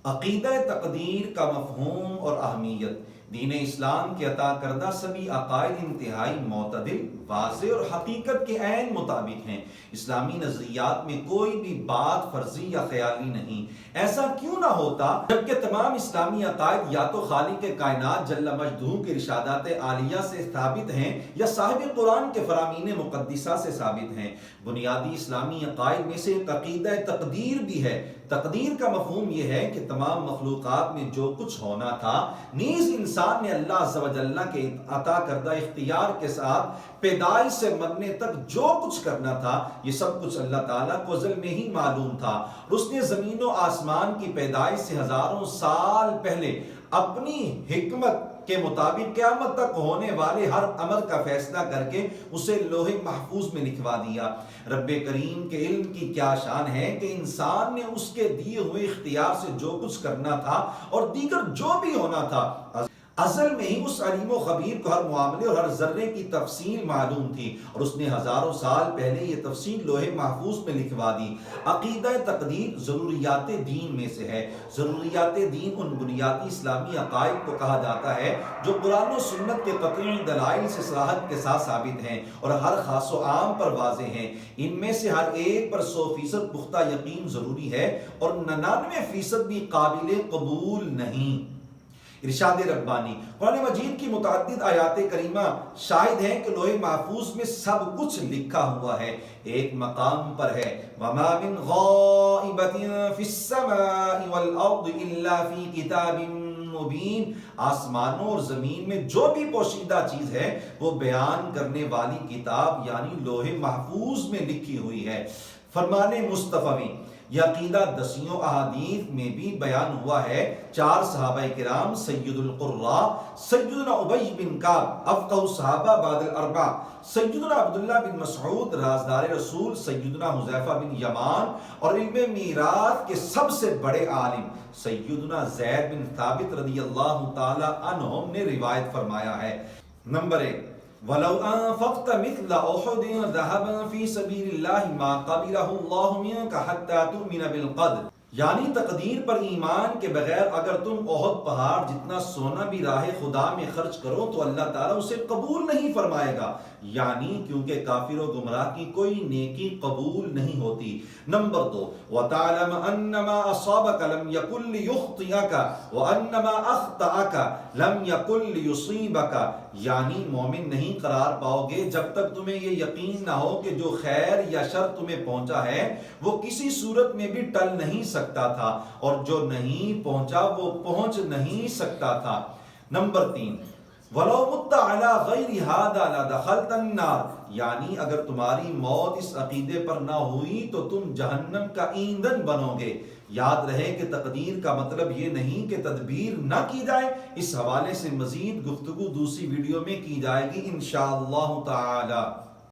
عقیدہ تقدیر کا مفہوم اور اہمیت۔ دین اسلام کے عطا کردہ سبھی عقائد انتہائی معتدل، واضح اور حقیقت کے عین مطابق ہیں۔ اسلامی نظریات میں کوئی بھی بات فرضی یا خیالی نہیں۔ ایسا کیوں نہ ہوتا جبکہ تمام اسلامی عقائد یا تو خالق کائنات جل مجدہ کے ارشادات عالیہ سے ثابت ہیں یا صاحب قرآن کے فرامین مقدسہ سے ثابت ہیں۔ بنیادی اسلامی عقائد میں سے ایک عقیدہ تقدیر بھی ہے۔ تقدیر کا مفہوم یہ ہے کہ تمام مخلوقات میں جو کچھ ہونا تھا نیز انسان نے اللہ عز و جل کے عطا کردہ اختیار کے ساتھ پیدائش سے مرنے تک جو کچھ کرنا تھا یہ سب کچھ اللہ تعالیٰ کو ازل میں ہی معلوم تھا، اور اس نے زمین و آسمان کی پیدائش سے ہزاروں سال پہلے اپنی حکمت کے مطابق قیامت تک ہونے والے ہر امر کا فیصلہ کر کے اسے لوح محفوظ میں لکھوا دیا۔ رب کریم کے علم کی کیا شان ہے کہ انسان نے اس کے دیے ہوئے اختیار سے جو کچھ کرنا تھا اور دیگر جو بھی ہونا تھا ازل میں ہی اس علیم و خبیر کو ہر معاملے اور ہر ذرے کی تفصیل معلوم تھی، اور اس نے ہزاروں سال پہلے یہ تفصیل لوح محفوظ میں لکھوا دی۔ عقیدہ تقدیر ضروریات دین میں سے ہے۔ ضروریات دین ان بنیادی اسلامی عقائد کو کہا جاتا ہے جو قرآن و سنت کے قطعی دلائل سے صراحت کے ساتھ ثابت ہیں اور ہر خاص و عام پر واضح ہیں۔ ان میں سے ہر ایک پر 100% پختہ یقین ضروری ہے اور 99% بھی قابل قبول نہیں۔ ارشاد ربانی قرآن مجید کی متعدد آیات کریمہ شاہد ہیں کہ لوح محفوظ میں سب کچھ لکھا ہوا ہے۔ ایک مقام پر ہے وَمَا مِنْ غَائِبَةٍ فِي السَّمَاءِ وَالْأَرْضِ إِلَّا فِي كِتَابٍ مبین، آسمانوں اور زمین میں جو بھی پوشیدہ چیز ہے وہ بیان کرنے والی کتاب یعنی لوح محفوظ میں لکھی ہوئی ہے۔ فرمان مصطفی یہ عقیدہ دسیوں احادیث میں بھی بیان ہوا ہے۔ 4 صحابہ کرام سید القراء سیدنا ابی بن کعب افقہ صحابہ بعد الاربع، سیدنا عبداللہ بن مسعود رازدار رسول، سیدنا حذیفہ بن یمان اور علم میراث کے سب سے بڑے عالم سیدنا زید بن ثابت رضی اللہ تعالی عنہم نے روایت فرمایا ہے۔ نمبر 1، وَلَوْ أَنفَقْتَ مِثْلَ أُحُدٍ ذَهَبًا فِي سَبِيلِ اللَّهِ مَا قَبِلَهُ اللَّهُ مِنْكَ حَتَّى تُؤْمِنَ بِالْقَدْرِ، یعنی تقدیر پر ایمان کے بغیر اگر تم احد پہاڑ جتنا سونا بھی راہ خدا میں خرچ کرو تو اللہ تعالیٰ اسے قبول نہیں فرمائے گا، یعنی کیونکہ کافر و گمراہ کی کوئی نیکی قبول نہیں ہوتی۔ نمبر 2، وَتَعْلَمَ أَنَّ مَا أَصَابَكَ لَمْ يَكُنْ لِيُخْطِئَكَ وَأَنَّ مَا أَخْطَأَكَ لَمْ يَكُنْ لِيُصِيبَكَ، یعنی مومن نہیں قرار پاؤ گے جب تک تمہیں یہ یقین نہ ہو کہ جو خیر یا شر تمہیں پہنچا ہے وہ کسی صورت میں بھی ٹل نہیں سکتا تھا، اور جو نہیں پہنچا وہ پہنچ نہیں سکتا تھا۔ نمبر 3، وَلَوْ مُتَّ عَلَى غَيْرِ هَذَا لَدَخَلْتَ النَّارِ، یعنی اگر تمہاری موت اس عقیدے پر نہ ہوئی تو تم جہنم کا ایندھن بنو گے۔ یاد رہے کہ تقدیر کا مطلب یہ نہیں کہ تدبیر نہ کی جائے۔ اس حوالے سے مزید گفتگو دوسری ویڈیو میں کی جائے گی انشاءاللہ تعالی۔